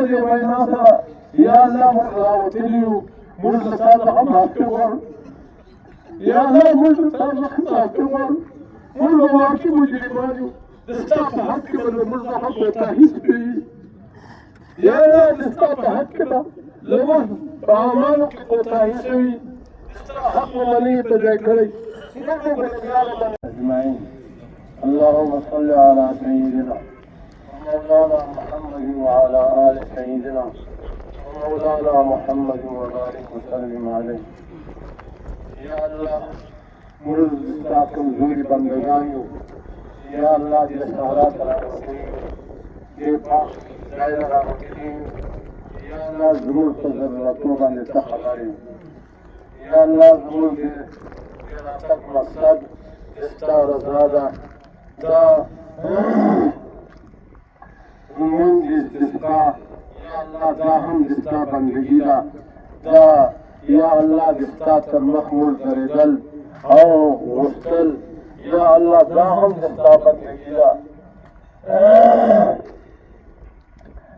بجي ويناصر يا الله مرة وتليو مرة صالح ما كبر يا الله مرة صالح ما كبر مرة واكي مجرمانيو دستاف حق ولا مرة حق وتاهيس بي يا الله دستاف حق لما بعمالك وتاهيس بي دستاف حق ومني بذكري أجمعين. اللهم صل على سيدنا مولانا محمد وعلى آل سيدنا مولانا محمد وبارك وسلم عليه. يا الله مرد استاكم زوري بندگانيو يا الله دي سهرات راوكين دي پاک دائرة راوكين يا الله زمور تزرلتو باندې تخبري يا الله زمور دي راتك مقصد استا رضا دا من استسقاء يا الله دا هم دستا بندگی دا يا الله دستا ترمخمول دردل او غسل يا الله دا هم دستا بندگی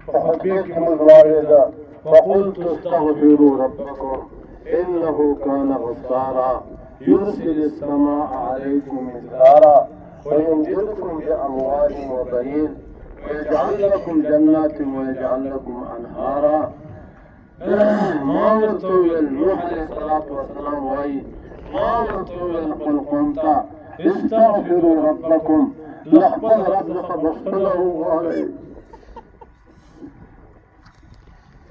فحبيك مزواردا فقلت استغفروا ربكم إنه كان غفارا يرسل السماء عليكم مدرارا ويمددكم بأموال وبنين ويجعل لكم جنات ويجعل لكم أنهارا. ما ورتوي نوح عليه الصلاة والسلام وي ما ورتوي قل قمت استغفروا ربكم لقد رزق بخله عليه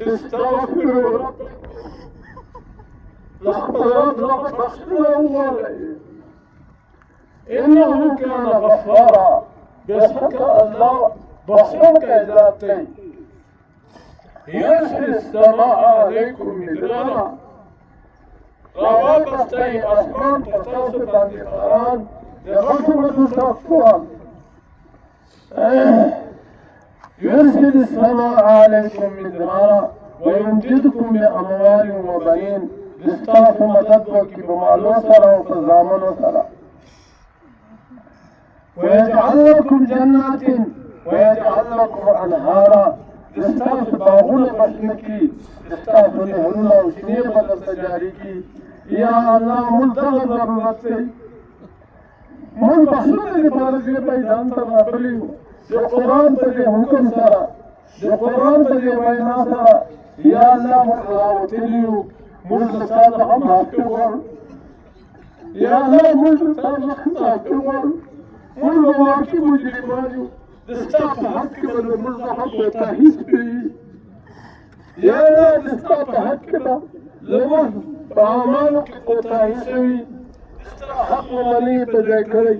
استغفروا ربكم لقد رزق بخله عليه إنه كان غفارا. بشك الله بخشنك ذاتي يرسل السماء عليكم مدرارا روابستي أسمان تتصل عن القرآن لغفرة تقوى يرسل السماء عليكم مدرارا ويمددكم بأموال وبنين دستاف مدد بمالو سرا وفزامنو سرا ويجعل لكم جنات ويجعل لكم أنهارا دستاف باغون بشنكي دستاف نهرنا وشنير بدل تجاريكي يا الله ملتغ ضرورتي من بحثنا لبارجي بيدان تغابليو جو قرآن تجي حكم سرا جو قرآن تجي وينا سرا يا الله مرغاوتليو مرد صالح ما كبر يا الله مرد صالح ما كبر مرد واكي مجرمانيو دستاف حق ولا مرد حق وتاهيس بي يا الله دستاف حق لما بعمالك وتاهيس بي دستاف حق ومني بذكري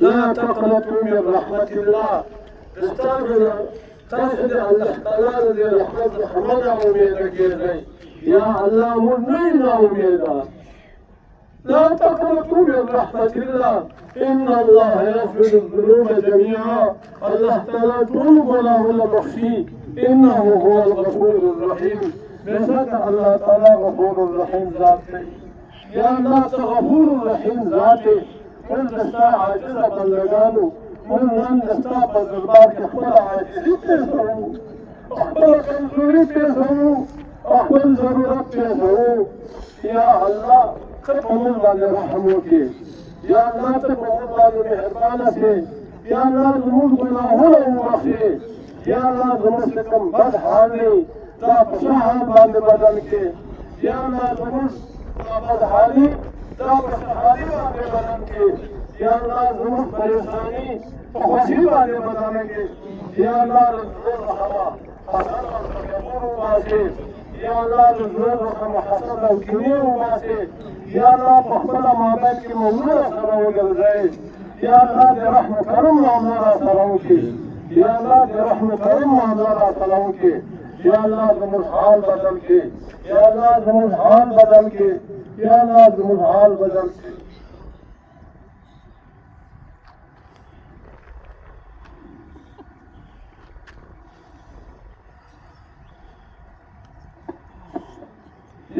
لا تقنطوا من رحمة الله استغفر تسجد الله تعالى لرحمة محمد أميدك يا الله منينا أميدا لا تقنطوا من رحمة الله إن الله يغفر الذنوب جميعا الله تعالى طول ولا بخشي إنه هو الغفور الرحيم بسك الله تعالى غفور الرحيم ذاته يا الله غفور الرحيم ذاته من دستا عاجزة بندگانو من دستا بزربار کے خود عاجزی پیش ہو اخبر کمزوری پیش ہو اخبر ضرورت پیش ہو یا اللہ تقمل والے رحموں کے یا اللہ تقمل والے مہربانہ سے یا اللہ ذنوب گناہوں بخشے یا اللہ ذنوب سے کم بد حالی تا پشاہ باندھ بدن کے یا اللہ ذنوب تا بد حالی تا پشاہی باندھ بدن کے یا اللہ ذنوب پریشانی خوشی والے بدن کے یا اللہ رضوان رحمہ حسن و تکبر واسے یا اللہ رضوان رحمہ حسن و کنیر واسے یا اللہ پخبلا مابین کی مولا سرو گلزائے یا اللہ دے رحم کرم معاملہ سرو کی یا اللہ دے رحم کرم معاملہ سرو کی یا اللہ زمن حال بدل کے یا اللہ زمن حال بدل کے یا اللہ زمن حال بدل کے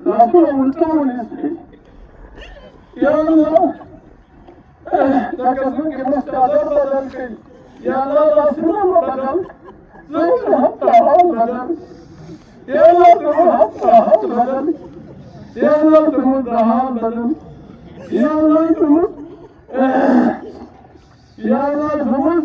لا تموتون يا الله لك منك مستعذر بدنك يا الله لا تموت بدن زوج حتى حال بدن يا الله تموت حتى حال بدن يا الله تموت حال بدن يا الله تموت يا الله تموت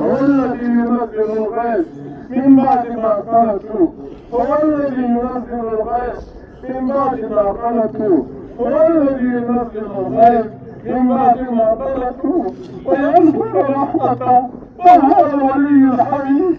هو الذي ينزل الغيث من بعد ما قنطوا هو الذي ينزل الغيث من بعد ما قنطوا هو الذي ينزل الغيث من بعد ما قنطوا وينصر رحمته وهو الولي الحميد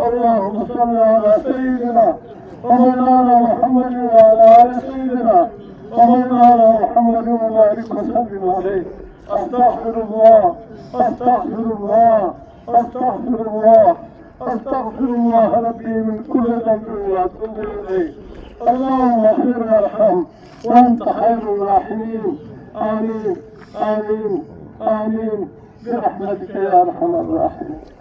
اللهم صل على سيدنا ومولانا محمد وعلى آل سيدنا ومولانا محمد وبارك وسلم عليه أستغفر الله أستغفر الله أستغفر الله أستغفر الله ربي من كل ذنب وأتوب إليه اللهم اغفر وارحم وأنت خير الراحمين آمين آمين آمين برحمتك يا أرحم الراحمين.